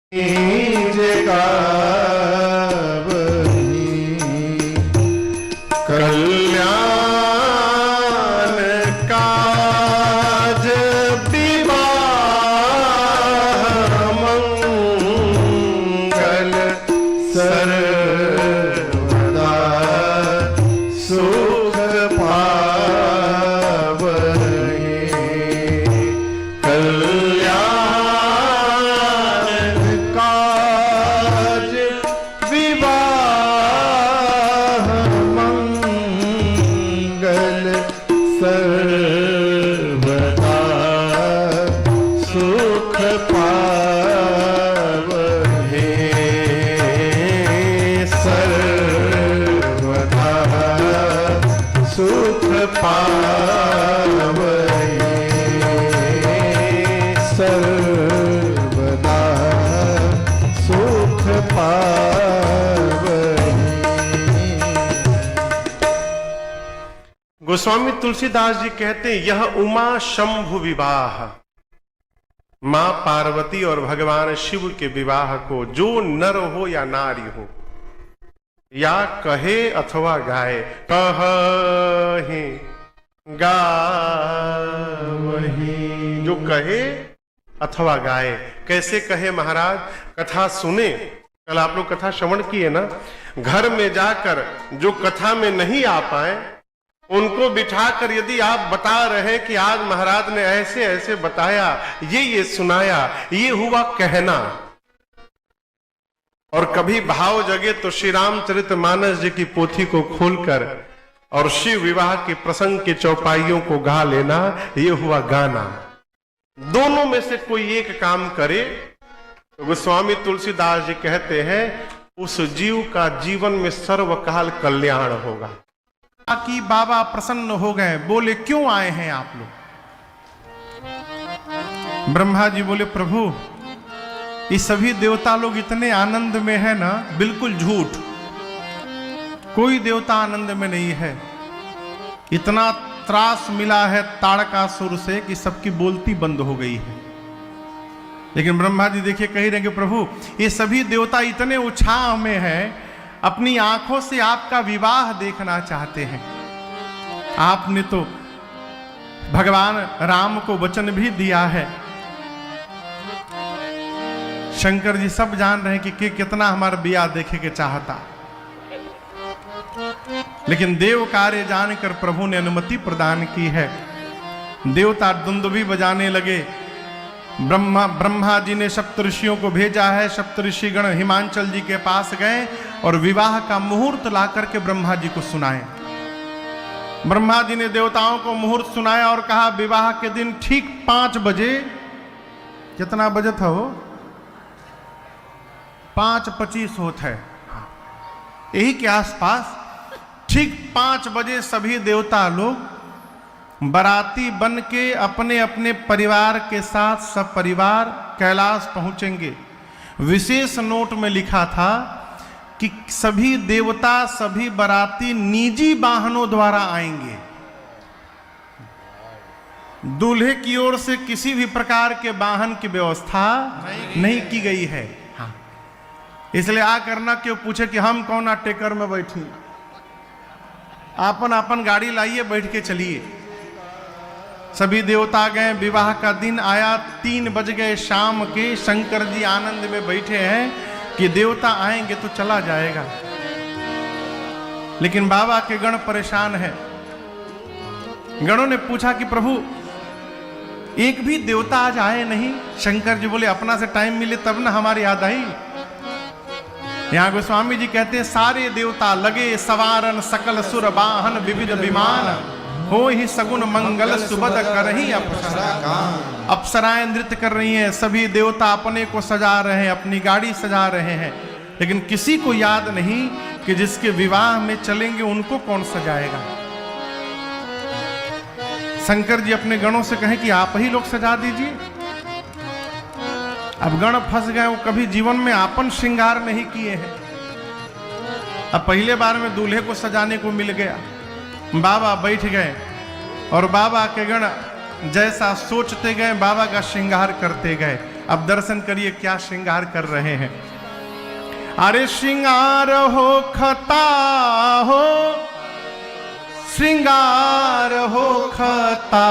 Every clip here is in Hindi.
कल्याण काज विवाह मंगल सर्वदा सुख पावहि। कल्याण काज विवाह मंगल सर्वदा सुख पावहि। सर्वदा सुख पावहि। सर्वदा सुख पावहि। गोस्वामी तुलसीदास जी कहते हैं, यह उमा शंभु विवाह, मां पार्वती और भगवान शिव के विवाह को जो नर हो या नारी हो, या कहे अथवा गाए, कहे गावहि, जो कहे अथवा गाए। कैसे कहे महाराज? कथा सुने, कल आप लोग कथा श्रवण किए ना, घर में जाकर जो कथा में नहीं आ पाए उनको बिठाकर यदि आप बता रहे कि आज महाराज ने ऐसे ऐसे बताया, ये सुनाया, ये हुआ कहना। और कभी भाव जगे तो श्री रामचरितमानस जी की पोथी को खोलकर और शिव विवाह के प्रसंग के चौपाइयों को गा लेना, ये हुआ गाना। दोनों में से कोई एक काम करे तो गोस्वामी तुलसीदास जी कहते हैं उस जीव का जीवन में सर्वकाल कल्याण होगा। कि बाबा प्रसन्न हो गए, बोले क्यों आए हैं आप लोग? ब्रह्मा जी बोले प्रभु ये सभी देवता लोग इतने आनंद में है ना, बिल्कुल झूठ, कोई देवता आनंद में नहीं है। इतना त्रास मिला है ताड़कासुर से कि सबकी बोलती बंद हो गई है। लेकिन ब्रह्मा जी देखिए कह रहे हैं कि प्रभु ये सभी देवता इतने उत्साह में हैं, अपनी आंखों से आपका विवाह देखना चाहते हैं। आपने तो भगवान राम को वचन भी दिया है। शंकर जी सब जान रहे हैं कि कितना हमारा विवाह देखे के चाहता, लेकिन देव कार्य जानकर प्रभु ने अनुमति प्रदान की है। देवता दुंदुभी बजाने लगे। ब्रह्मा जी ने सप्तऋषियों को भेजा है। सप्तऋषि गण हिमांचल जी के पास गए और विवाह का मुहूर्त ला करके ब्रह्मा जी को सुनाए। ब्रह्मा जी ने देवताओं को मुहूर्त सुनाया और कहा विवाह के दिन ठीक 5 बजे, कितना बजे था वो? 5:25 होता है, यही के आसपास ठीक 5 बजे सभी देवता लोग बाराती बन के अपने अपने परिवार के साथ सब परिवार कैलाश पहुंचेंगे। विशेष नोट में लिखा था कि सभी देवता सभी बाराती निजी वाहनों द्वारा आएंगे। दूल्हे की ओर से किसी भी प्रकार के वाहन की व्यवस्था नहीं की गई है। हाँ, इसलिए आ करना क्यों पूछे कि हम कौन टेकर में बैठी, आपन आपन गाड़ी लाइए, बैठ के चलिए। सभी देवता गए। विवाह का दिन आया, 3 बज गए शाम के। शंकर जी आनंद में बैठे हैं कि देवता आएंगे तो चला जाएगा, लेकिन बाबा के गण परेशान है। गणों ने पूछा कि प्रभु एक भी देवता आज आए नहीं। शंकर जी बोले अपना से टाइम मिले तब ना हमारी याद आई। यहाँ गोस्वामी जी कहते हैं सारे देवता लगे सवारन, सकल सुर वाहन विविध विमान, हो ही सगुन मंगल सुबद करही अप्सरा। अप्सराएं नृत्य कर रही हैं, सभी देवता अपने को सजा रहे हैं, अपनी गाड़ी सजा रहे हैं, लेकिन किसी को याद नहीं कि जिसके विवाह में चलेंगे उनको कौन सजाएगा। शंकर जी अपने गणों से कहें कि आप ही लोग सजा दीजिए। अब गण फंस गए, वो कभी जीवन में आपन श्रृंगार नहीं किए हैं। अब पहले बार में दूल्हे को सजाने को मिल गया। बाबा बैठ गए और बाबा के गण जैसा सोचते गए बाबा का श्रृंगार करते गए। अब दर्शन करिए क्या श्रृंगार कर रहे हैं। अरे श्रृंगार हो खता हो, श्रृंगार हो खता,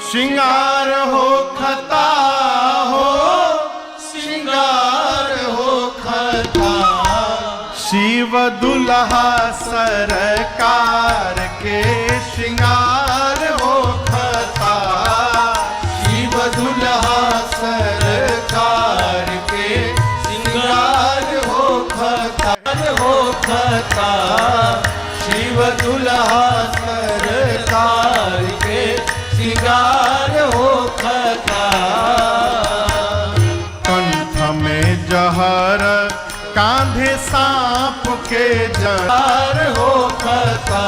श्रृंगार हो खता हो, श्रृंगार हो खता। शिव दुल्हा सरकार के श्रृंगार हो खता, शिव दुल्हा सरकार के श्रृंगार हो खता, हो खता। शिव दुल्हा सरकार के श्रृंगार हो खता। कंठ में जहर कांधे सांप के जहर हो खता,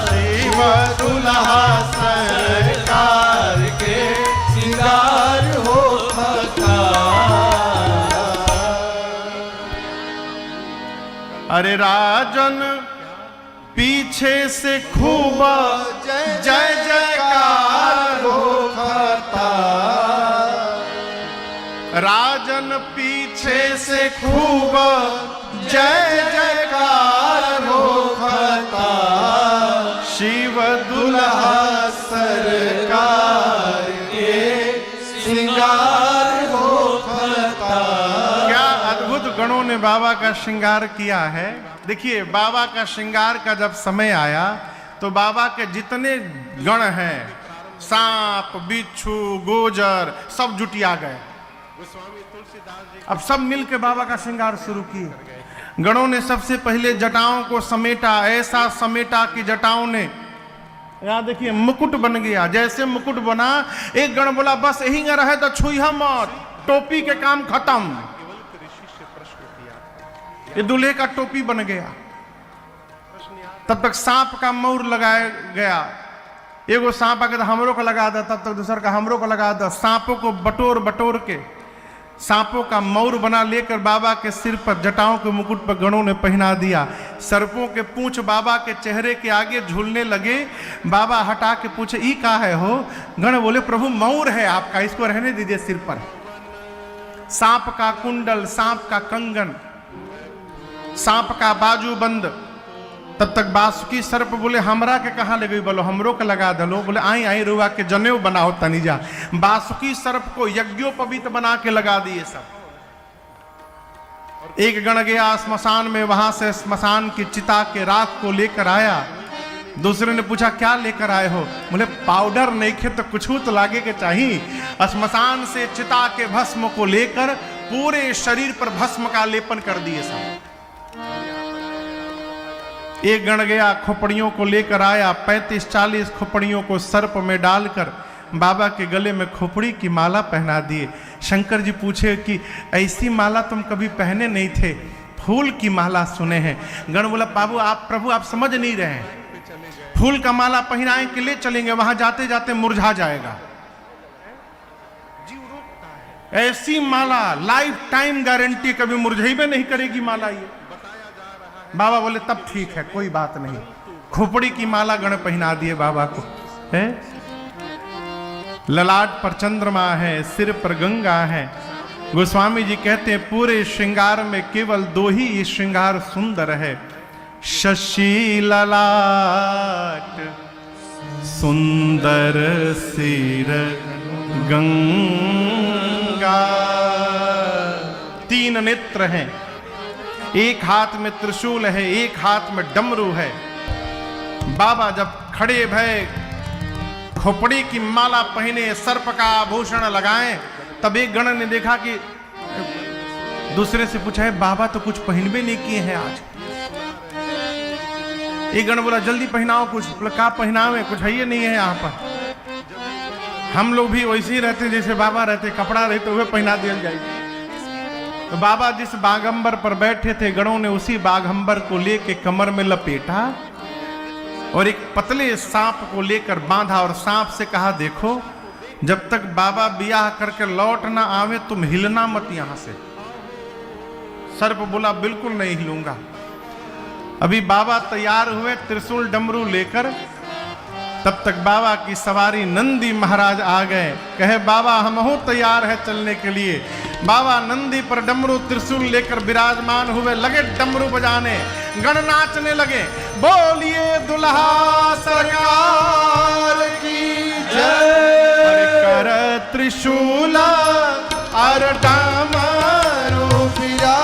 शिव दुल्हा सरकार के श्रृंगार हो खता। अरे राजन पीछे से खूब जय जयकार हो खता, राजन पीछे से खूब जय जयकार हो खता। शिव दुल्हा सरकार के श्रृंगार हो खता। क्या अद्भुत गणों ने बाबा का श्रृंगार किया है। देखिए बाबा का श्रृंगार का जब समय आया तो बाबा के जितने गण हैं, सांप बिच्छू गोजर, सब जुटिया गए। अब सब मिलकर बाबा का श्रृंगार शुरू किए। गणों ने सबसे पहले जटाओं को समेटा, ऐसा समेटा कि जटाओं ने, यहां देखिए मुकुट बन गया। जैसे मुकुट बना, एक गण बोला बस यही न रहे तो छुइहा मत, टोपी के काम खत्म। ये दूल्हे का टोपी बन गया। तब तक सांप का मौर लगाया गया। एगो सांप आके हमरों को लगा दो, तब तक दूसरा का हमरों को लगा दो। सांपों को बटोर बटोर के सांपों का मौर बना लेकर बाबा के सिर पर, जटाओं के मुकुट पर गणों ने पहना दिया। सर्पों के पूंछ बाबा के चेहरे के आगे झूलने लगे। बाबा हटा के पूछे ई का है हो? गण बोले प्रभु मौर है आपका, इसको रहने दीजिए सिर पर। सांप का कुंडल, सांप का कंगन, सांप का बाजूबंद। तब तक बासुकी सर्प बोले हमरा के कहाँ ले गई? बोलो हमरो के लगा दलो। बोले आई आई रुआ के जनेऊ बनाओ तनिजा। बासुकी सर्प को यज्ञोपवीत बना के लगा दिए सब। एक गण गया स्मशान में, वहां से स्मशान की चिता के राख को लेकर आया। दूसरे ने पूछा क्या लेकर आए हो? बोले पाउडर नहीं खे तो कुछ तो लागे के चाहिए। स्मशान से चिता के भस्म को लेकर पूरे शरीर पर भस्म का लेपन कर दिए सब। एक गण गया खोपड़ियों को लेकर आया। 35-40 खोपड़ियों को सर्प में डालकर बाबा के गले में खोपड़ी की माला पहना दिए। शंकर जी पूछे कि ऐसी माला तुम कभी पहने नहीं थे, फूल की माला सुने हैं। गण बोला बाबू आप, प्रभु आप समझ नहीं रहे हैं, फूल का माला पहनाए के ले चलेंगे, वहां जाते जाते मुरझा जाएगा। ऐसी माला लाइफ टाइम गारंटी, कभी मुरझाइबे नहीं करेगी माला ये। बाबा बोले तब ठीक है कोई बात नहीं। खोपड़ी की माला गण पहना दिए बाबा को है। ललाट पर चंद्रमा है, सिर पर गंगा है। गोस्वामी जी कहते हैं पूरे श्रृंगार में केवल 2 ही ये श्रृंगार सुंदर है। शशि ललाट सुंदर सिर गंगा। 3 नेत्र हैं, एक हाथ में त्रिशूल है, एक हाथ में डमरू है। बाबा जब खड़े भय खोपड़ी की माला पहने, सर्प का आभूषण लगाए, तब एक गण ने देखा कि दूसरे से पूछा है बाबा तो कुछ पहनबे नहीं किए हैं आज। एक गण बोला जल्दी पहनाओ कुछ। बोला क्या पहनावे, कुछ है ये नहीं है यहाँ पर। हम लोग भी वैसे ही रहते जैसे बाबा रहते, कपड़ा रहते हुए पहना दिया जाए। तो बाबा जिस बागंबर पर बैठे थे, गणों ने उसी बागंबर को लेके कमर में लपेटा और एक पतले सांप को लेकर बांधा और सांप से कहा देखो जब तक बाबा ब्याह करके लौट ना आवे तुम हिलना मत यहां से। सर्प बोला बिल्कुल नहीं हिलूंगा। अभी बाबा तैयार हुए त्रिशूल डमरू लेकर, तब तक बाबा की सवारी नंदी महाराज आ गए। कहे बाबा हम हो तैयार है चलने के लिए। बाबा नंदी पर डमरू त्रिशूल लेकर विराजमान हुए, लगे डमरू बजाने, गण नाचने लगे। बोलिए दुल्हा सरकार की जय। कर त्रिशूल और डमरू फिरा